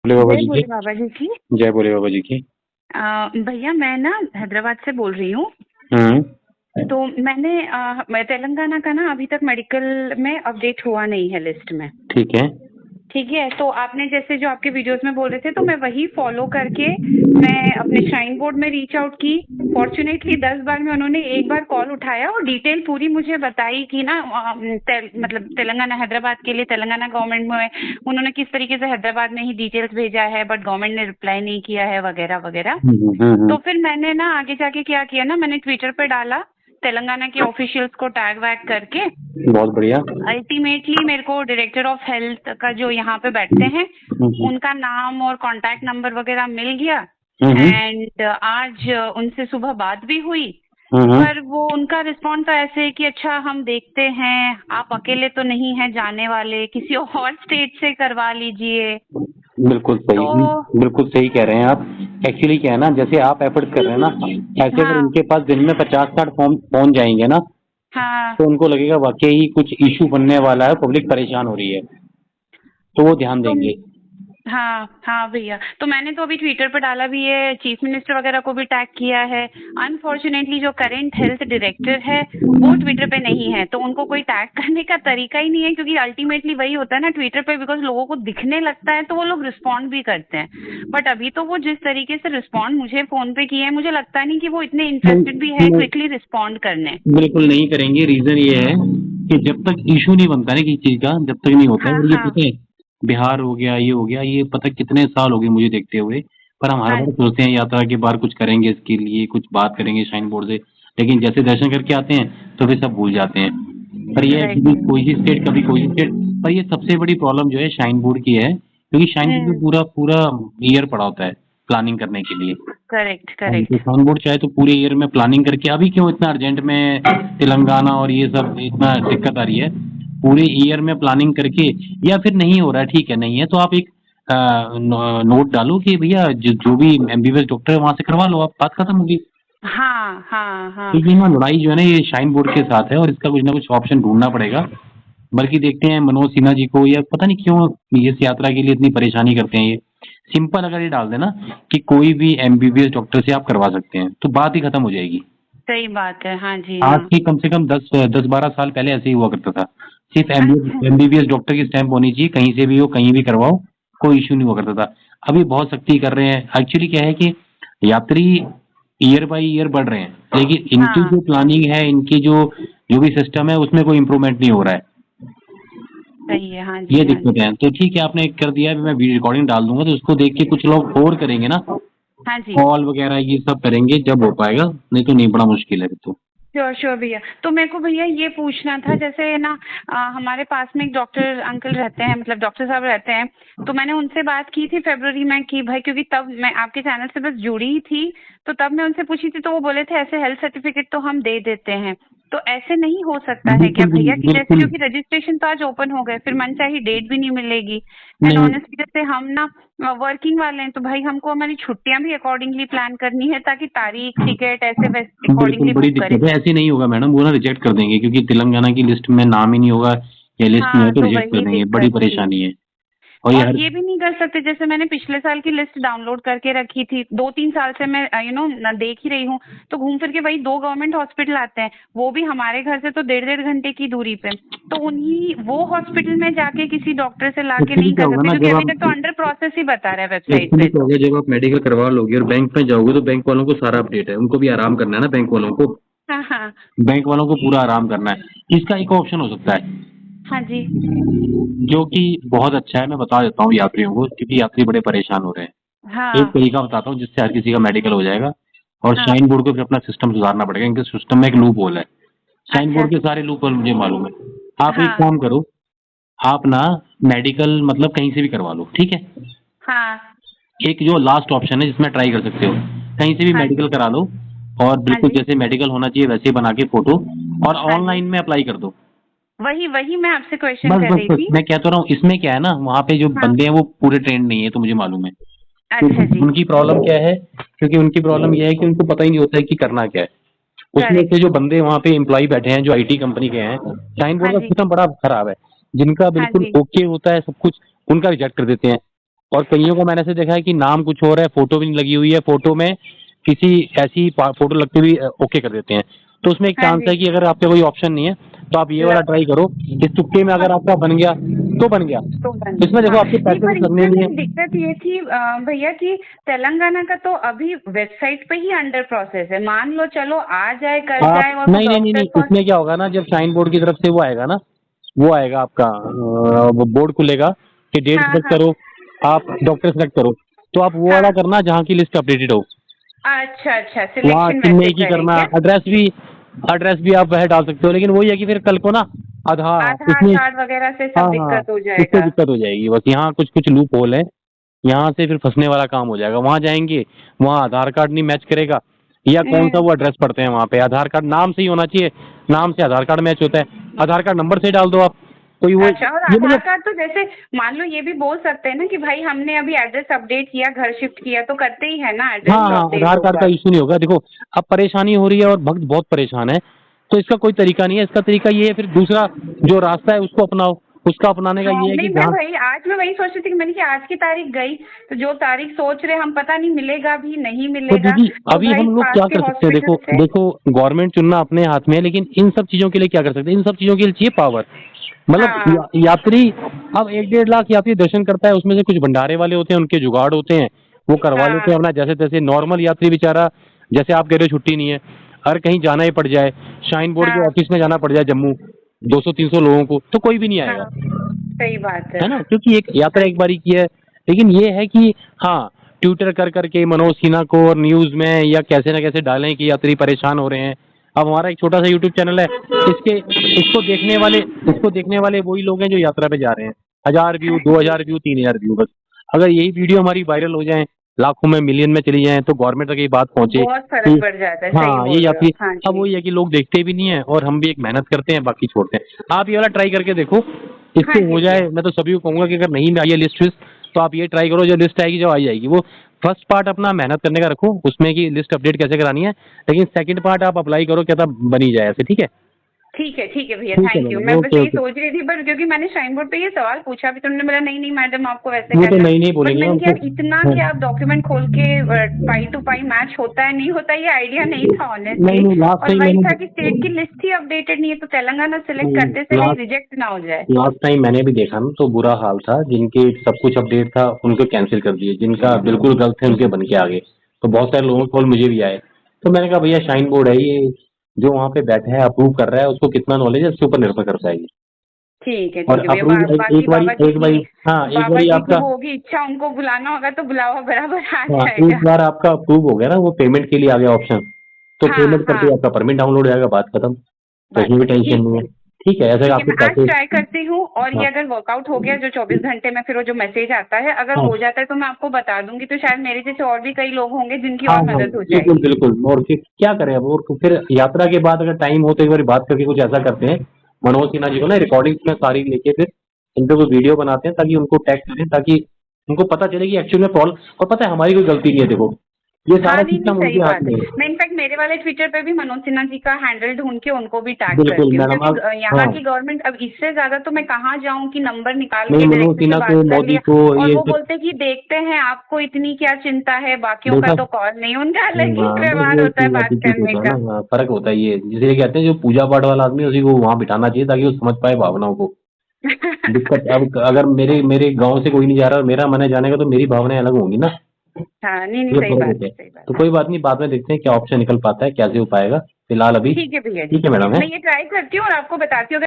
बोले बाबा जय जी की। भोले बाबा जी की। जय बोले बाबा जी की। भैया मैं ना हैदराबाद से बोल रही हूँ। हम्म। तो मैं तेलंगाना का ना अभी तक मेडिकल में अपडेट हुआ नहीं है लिस्ट में। ठीक है। ठीक है, तो आपने जैसे जो आपके वीडियोस में बोल रहे थे तो मैं वही फॉलो करके मैं अपने श्राइन बोर्ड में रीच आउट की। फॉर्चुनेटली 10 बार में उन्होंने एक बार कॉल उठाया और डिटेल पूरी मुझे बताई कि ना मतलब तेलंगाना हैदराबाद के लिए तेलंगाना गवर्नमेंट में उन्होंने किस तरीके से हैदराबाद में ही डिटेल्स भेजा है, बट गवर्नमेंट ने रिप्लाई नहीं किया है वगैरह वगैरह। तो फिर मैंने ना आगे जाके क्या किया ना, मैंने ट्विटर पे डाला तेलंगाना के ऑफिशियल्स को टैग वैग करके। बहुत बढ़िया। अल्टीमेटली मेरे को डायरेक्टर ऑफ हेल्थ का जो यहाँ पे बैठते हैं हम्म। उनका नाम और कांटेक्ट नंबर वगैरह मिल गया। हम्म। एंड आज उनसे सुबह बात भी हुई। हम्म। पर वो उनका रिस्पॉन्स तो ऐसे है कि अच्छा हम देखते हैं, आप अकेले तो नहीं हैं जाने वाले, किसी और स्टेट से करवा लीजिए। बिल्कुल तो सही। बिल्कुल सही कह रहे हैं आप। एक्चुअली क्या है ना, जैसे आप एफर्ट कर रहे हैं ना, ऐसे अगर हाँ उनके पास दिन में 50-60 फॉर्म पहुंच जाएंगे ना, हाँ तो उनको लगेगा वाकई ही कुछ इशू बनने वाला है, पब्लिक परेशान हो रही है, तो वो ध्यान तो देंगे। हाँ हाँ भैया, तो मैंने तो अभी ट्विटर पर डाला भी है, चीफ मिनिस्टर वगैरह को भी टैग किया है। अनफॉर्चुनेटली जो करंट हेल्थ डायरेक्टर है वो ट्विटर पे नहीं है, तो उनको कोई टैग करने का तरीका ही नहीं है, क्योंकि अल्टीमेटली वही होता है ना ट्विटर पे, बिकॉज लोगों को दिखने लगता है तो वो लोग रिस्पॉन्ड भी करते हैं। बट अभी तो वो जिस तरीके से रिस्पॉन्ड मुझे फोन पे किए हैं, मुझे लगता नहीं कि वो इतने नहीं, इंटरेस्टेड भी है नहीं, क्विकली रिस्पॉन्ड करने। बिल्कुल नहीं करेंगे। रीजन ये है कि जब तक इशू नहीं बनता ना किसी चीज का, जब तक नहीं होता है। हाँ और ये हाँ पता है, बिहार हो गया, ये हो गया, ये पता कितने साल हो गए मुझे देखते हुए। पर हम हर हाँ बार सोचते हैं यात्रा के बार कुछ करेंगे, इसके लिए कुछ बात करेंगे शाइन बोर्ड से, लेकिन जैसे दर्शन करके आते हैं तो फिर सब भूल जाते हैं। पर ये है, राइट। कभी कोई सी स्टेट, कभी कोई सी स्टेट। पर ये सबसे बड़ी प्रॉब्लम जो है शाइन बोर्ड की है, क्योंकि शाइन बोर्ड में हम्म। पूरा पूरा ईयर पड़ा होता है प्लानिंग करने के लिए। करेक्ट हाँ, तो करेक्ट। साउंड बोर्ड चाहे तो पूरे ईयर में प्लानिंग करके, अभी क्यों इतना अर्जेंट में तेलंगाना और ये सब इतना दिक्कत आ रही है, पूरे ईयर में प्लानिंग करके। या फिर नहीं हो रहा है, ठीक है, नहीं है तो आप एक नोट डालो कि भैया जो भी एमबीबीएस डॉक्टर है वहां से करवा लो, आप बात खत्म होगी। हाँ हाँ हाँ। तो ये ना लड़ाई जो है ना, ये शाइन बोर्ड के साथ है, और इसका कुछ ना कुछ ऑप्शन ढूंढना पड़ेगा। बल्कि देखते हैं मनोज सिन्हा जी को, या पता नहीं क्यों इस यात्रा के लिए इतनी परेशानी करते हैं ये। सिंपल अगर ये डाल देना कि कोई भी एमबीबीएस डॉक्टर से आप करवा सकते हैं, तो बात ही खत्म हो जाएगी। सही बात है, हाँ जी आज हाँ। से कम से कम 10-12 साल पहले ऐसे ही हुआ करता था। सिर्फ अच्छा। एमबीबीएस डॉक्टर की स्टैंप होनी चाहिए, कहीं से भी हो, कहीं भी करवाओ, कोई इश्यू नहीं हुआ करता था। अभी बहुत सख्ती कर रहे हैं। एक्चुअली क्या है कि यात्री ईयर बाय ईयर बढ़ रहे हैं, लेकिन इनकी हाँ जो प्लानिंग है, इनकी जो जो भी सिस्टम है, उसमें कोई इम्प्रूवमेंट नहीं हो रहा है। सही है, हाँ ये जी हाँ दिक्कत जी। है। तो ठीक है, आपने कर दिया है, अभी मैं रिकॉर्डिंग डाल दूंगा, तो उसको देख के कुछ लोग और करेंगे ना, हाँ जी। कॉल वगैरह ये सब करेंगे, जब हो पाएगा, नहीं तो नहीं, बड़ा मुश्किल है फिर तो। श्योर श्योर भैया, तो मेरे को भैया ये पूछना था, जैसे ना हमारे पास में एक डॉक्टर अंकल रहते हैं, मतलब डॉक्टर साहब रहते हैं। तो मैंने उनसे बात की थी फरवरी में कि भाई, क्योंकि तब मैं आपके चैनल से बस जुड़ी ही थी, तो तब मैं उनसे पूछी थी, तो वो बोले थे ऐसे हेल्थ सर्टिफिकेट तो हम दे देते हैं। तो ऐसे नहीं हो सकता है क्या बिल्कुल भैया, कि जैसे बिल्कुल। क्योंकि रजिस्ट्रेशन तो आज ओपन हो गए, फिर मनचाही डेट भी नहीं मिलेगी। एंड नहीं, ऑनेस्टली जैसे हम ना वर्किंग वाले हैं, तो भाई हमको हमारी छुट्टियां भी अकॉर्डिंगली प्लान करनी है, ताकि तारीख टिकट ऐसे वैसे बिल्कुल अकॉर्डिंगली बड़ी बुक करें। दिक्कत है। ऐसे नहीं होगा मैडम, वो ना रिजेक्ट कर देंगे, क्योंकि तेलंगाना की लिस्ट में नाम ही नहीं होगा, या लिस्ट में है हाँ, तो तो रिजेक्ट कर वही देंगे, बड़ी दिक्कत थी। परेशानी है। और ये और हर। ये भी नहीं कर सकते, जैसे मैंने पिछले साल की लिस्ट डाउनलोड करके रखी थी, 2-3 साल से मैं देख ही रही हूँ। तो घूम फिर के वही 2 गवर्नमेंट हॉस्पिटल आते हैं, वो भी हमारे घर से तो 1.5-1.5 घंटे की दूरी पे। तो उन्हीं वो हॉस्पिटल में जाके किसी डॉक्टर से लाके एक्चुअली नहीं क्या कर होगा सकते, ना, क्योंकि जब अभी आप तक तो अंडर प्रोसेस ही बता रहा है वेबसाइट एक्चुअली पे क्या तो। होगा, जब आप मेडिकल करवा लोगे और बैंक में जाओगे, तो बैंक वालों को सारा अपडेट है, उनको भी आराम करना है ना, बैंक वालों को। हाँ हाँ। बैंक वालों को पूरा आराम करना है। इसका एक ऑप्शन हो सकता है, हाँ जी। जो कि बहुत अच्छा है, मैं बता देता हूँ यात्रियों को, क्योंकि यात्री बड़े परेशान हो रहे हैं। एक हाँ तरीका बताता हूँ जिससे हर किसी का मेडिकल हो जाएगा। और हाँ। शाइन बोर्ड को फिर अपना सिस्टम सुधारना पड़ेगा, इनके सिस्टम में एक लूप होल है। शाइन अच्छा। बोर्ड के सारे लूप होल मुझे मालूम है। आप एक हाँ काम करो, आप ना मेडिकल मतलब कहीं से भी करवा लो, ठीक है। हाँ। एक जो लास्ट ऑप्शन है जिसमें ट्राई कर सकते हो, कहीं से भी हाँ मेडिकल जी करा लो, और हाँ बिल्कुल जी जैसे मेडिकल होना चाहिए वैसे बना के फोटो, और हाँ जी। ऑनलाइन में अप्लाई कर दो। वही वही मैं आपसे क्वेश्चन बस कर बस रही बस, थी। मैं कहता रहा हूँ, इसमें क्या है ना, वहाँ पे जो हाँ। बंदे हैं वो पूरे ट्रेंड नहीं है, तो मुझे मालूम है। अच्छा क्योंकि जी। उनकी प्रॉब्लम क्या है, क्योंकि उनकी प्रॉब्लम ये है कि उनको पता ही नहीं होता है कि करना क्या है। उसमें से करेक्ट। जो बंदे वहाँ पे एम्प्लॉय बैठे हैं, जो आईटी कंपनी के हैं, शाइन बोर्ड हाँ का जी सिस्टम बड़ा खराब है। जिनका हाँ बिल्कुल जी। ओके होता है सब कुछ, उनका रिजेक्ट कर देते हैं। और कईयों को मैंने ऐसे देखा है कि नाम कुछ और है, फोटो भी नहीं लगी हुई है, फोटो में किसी ऐसी फोटो लगती हुई ओके कर देते हैं। तो उसमें एक हाँ चांस जी। है कि अगर आपके कोई ऑप्शन नहीं है तो आप ये वाला ट्राई करो, इस तुक्के में अगर आपका बन गया तो बन गया। तो बन इसमें देखो हाँ आपके नहीं, पैसे पर तो करने इसमें नहीं मेरी है। दिक्कत ये थी भैया कि तेलंगाना का तो अभी वेबसाइट पे ही अंडर प्रोसेस है। मान लो चलो आ जाए कर आप जाए और वो नहीं नहीं नहीं डॉक्टर नहीं, को। इसमें क्या होगा ना, जब शाइन बोर्ड की तरफ से वो आएगा ना, वो आएगा आपका वो बोर्ड खुलेगा कि डेट हाँ सेलेक्ट हाँ। करो, आप डॉक्टर सेलेक्ट करो, तो आप वो वाला हाँ करना जहाँ की लिस्ट अपडेटेड हो। अच्छा अच्छा, वहाँ सिलेक्शन वैसे चेन्नई की करें करना, क्या? एड्रेस भी आप वह डाल सकते हो, लेकिन वही है कि फिर कल को ना आधार आधार इसमें, कार्ड वगैरह से हाँ सब हाँ, दिक्कत हो इससे जाएगा। दिक्कत हो जाएगी। बस यहाँ कुछ कुछ लूप होल है, यहाँ से फिर फंसने वाला काम हो जाएगा। वहाँ जाएंगे, वहाँ आधार कार्ड नहीं मैच करेगा, या कौन सा हम्म। वो एड्रेस पड़ते हैं वहाँ पे, आधार कार्ड नाम से ही होना चाहिए, नाम से आधार कार्ड मैच होता है, आधार कार्ड नंबर से डाल दो आप, कोई वो अच्छा, और ये आधार मतलब। कार्ड तो जैसे मान लो ये भी बोल सकते हैं ना कि भाई हमने अभी एड्रेस अपडेट किया, घर शिफ्ट किया, तो करते ही है ना, हाँ एड्रेस हाँ, अपडेट आधार कार्ड का होगा। इशू नहीं होगा। देखो अब परेशानी हो रही है और भक्त बहुत परेशान है, तो इसका कोई तरीका नहीं है। इसका तरीका ये है, फिर दूसरा जो रास्ता है उसको अपनाओ। उसका अपनाने का हाँ ये है कि नहीं, मैं जहाँ, भाई आज मैं वही सोच रही थी कि मैंने कि आज की तारीख गई तो जो तारीख सोच रहे हम, पता नहीं मिलेगा भी नहीं तो मिलेगा। दीदी तो अभी भाई हम लोग पास क्या के कर सकते हैं, हॉस्पिटल देखो से। देखो, गवर्नमेंट चुनना अपने हाथ में है, लेकिन इन सब चीजों के लिए क्या कर सकते हैं, इन सब चीजों के लिए चाहिए पावर। मतलब हाँ यात्री, अब 1-1.5 लाख यात्री दर्शन करता है, उसमें से कुछ भंडारे वाले होते हैं, उनके जुगाड़ होते हैं, वो करवा लेते हाँ हैं अपना जैसे तैसे। नॉर्मल यात्री बेचारा, जैसे आप कह रहे हो छुट्टी नहीं है, अगर कहीं जाना ही पड़ जाए, शाइन बोर्ड के हाँ ऑफिस में जाना पड़ जाए जम्मू, 200-300 लोगों को, तो कोई भी नहीं आएगा, हाँ, सही बात है। है ना, क्योंकि एक यात्रा हाँ एक बारी की है। लेकिन ये है कि हाँ, ट्विटर कर करके मनोज सिन्हा को और न्यूज में या कैसे ना कैसे डालें कि यात्री परेशान हो रहे हैं। अब हमारा एक छोटा सा यूट्यूब चैनल है, इसके इसको देखने वाले वही लोग हैं जो यात्रा पे जा रहे हैं। 1000 व्यू, 2000 व्यू, 3000 व्यू, बस। अगर यही वीडियो हमारी वायरल हो जाए, लाखों में, मिलियन में चली जाए, तो गवर्नमेंट तक ये बात पहुंचे बहुत कि फर्क पड़ जाता है, सही हाँ ये बोल रहे हो। यात्री। हाँ अब जी। वही है कि लोग देखते भी नहीं है और हम भी एक मेहनत करते हैं, बाकी छोड़ते हैं। आप ये वाला ट्राई करके देखो, हाँ इससे जी हो भैया। जाए। मैं तो सभी को कहूंगा कि अगर नहीं में आई है लिस्ट विस्ट, तो आप ये ट्राई करो, जो लिस्ट आएगी, जो आई जाएगी। वो फर्स्ट पार्ट अपना मेहनत करने का रखो उसमें कि लिस्ट अपडेट कैसे करानी है, लेकिन सेकंड पार्ट आप अप्लाई करो, क्या था बनी जाए ऐसे। ठीक है, ठीक है भैया, ठीक है थैंक यू। मैडम, मैं बस ओके यही ओके। सोच रही थी, पर क्योंकि मैंने शाइन बोर्ड पे ये सवाल पूछा भी, तुमने बोला नहीं नहीं मैडम आपको वैसे वो तो करना है। नहीं नहीं बट बोलेंगे मैंने हम कि यार फिर। इतना हाँ। कि आप डॉक्यूमेंट खोल के पाई टू पाई मैच होता है नहीं होता, ये आइडिया नहीं था नहीं ऑनेस्टली। नहीं, लास्ट और टाइम वही मैंने, था कि स्टेट की लिस्ट ही अपडेटेड नहीं है, तो तेलंगाना सिलेक्ट करते से कहीं लास्ट रिजेक्ट ना हो जाए। लास्ट टाइम मैंने भी देखा ना, तो बुरा हाल था। जिनके सब कुछ अपडेट था उनको कैंसिल कर दिए, जिनका बिल्कुल गलत थे उनके बन के आ गए। तो बहुत सारे लोगों के कॉल मुझे भी आए। तो मैंने कहा भैया शाइन बोर्ड है ये, जो वहाँ पे बैठा है अप्रूव कर रहा है, उसको कितना नॉलेज है, उसके ऊपर निर्भर करता है ये। और ठीक है भैया। अप्रूव बाकी एक बारी, हाँ एक बाबा बारी जी की आपका, वो होगी इच्छा, उनको बुलाना होगा तो बुलावा बराबर आ हाँ जाएगा। एक बार आपका अप्रूव हो गया ना, वो पेमेंट के लिए आ गया ऑप्शन, तो हाँ पेमेंट करते ही हाँ, आपका परमिट डाउनलोड हो जाएगा, बात खत्म। तो बात इसमें भी खत्म। टेंशन नहीं है। ठीक है, ऐसे ठीक है, आपके मैं आज पैसे। ट्राई करती हूँ, और ये हाँ अगर वर्कआउट हो गया जो 24 घंटे में फिर वो जो मैसेज आता है, अगर हाँ हो जाता है तो मैं आपको बता दूंगी, तो शायद मेरे जैसे और भी कई लोग होंगे जिनकी हाँ और हाँ, मदद हो बिल्कुल जाएगी। बिल्कुल। और फिर क्या करें अब, और फिर यात्रा के बाद अगर टाइम हो तो एक बार बात करके कुछ ऐसा करते हैं, मनोज सिन्हा जी को ना रिकॉर्डिंग्स में सारी लेके फिर इन पे कोई वीडियो बनाते हैं, ताकि उनको टैग करें, ताकि उनको पता चले कि एक्चुअल में प्रॉब्लम। और पता है हमारी कोई गलती नहीं है, देखो ये हाँ सारा नहीं नहीं, सिस्टम सही उनके हाथ बात में है। है। मैं इनफैक्ट मेरे वाले ट्विटर पे भी मनोज सिन्हा जी का हैंडल ढूंढ के उनको भी टैग बिल्कुल करती हूँ, मैडम, क्योंकि आप, यहाँ हाँ, की गवर्नमेंट अब इससे ज्यादा तो मैं कहाँ जाऊँ कि नंबर निकाल नहीं के मनोज डायरेक्टर से सिन्हा बात को, कर मोदी लिया। को, और ये वो सब बोलते कि देखते हैं आपको इतनी क्या चिंता है, बाकियों का देखा। तो कॉल नहीं, उनका अलग ही हाँ, नहीं व्यवहार वो होता है चीज बात एटीट्यूड करने होता है का। ना, हाँ, फर्क होता है ये, जिसे कहते हैं जो पूजा पाठ वाला आदमी है, उसी को वहां बिठाना चाहिए ताकि वो समझ पाए भावनाओं को। दिक्कत अब अगर मेरे मेरे गांव से कोई नहीं जा रहा और मेरा मन है जाने का, तो मेरी भावनाएं अलग होंगी ना, हाँ नहीं नहीं, ये सही फर्क बात होता है, है। सही बात तो है। कोई बात नहीं, बाद में देखते हैं क्या ऑप्शन निकल पाता है, कैसे हो पाएगा। फिलहाल अभी ठीक है भैया जी। ठीक है मैडम, है। मैं ये ट्राई करती हूँ और आपको बताती हूँ।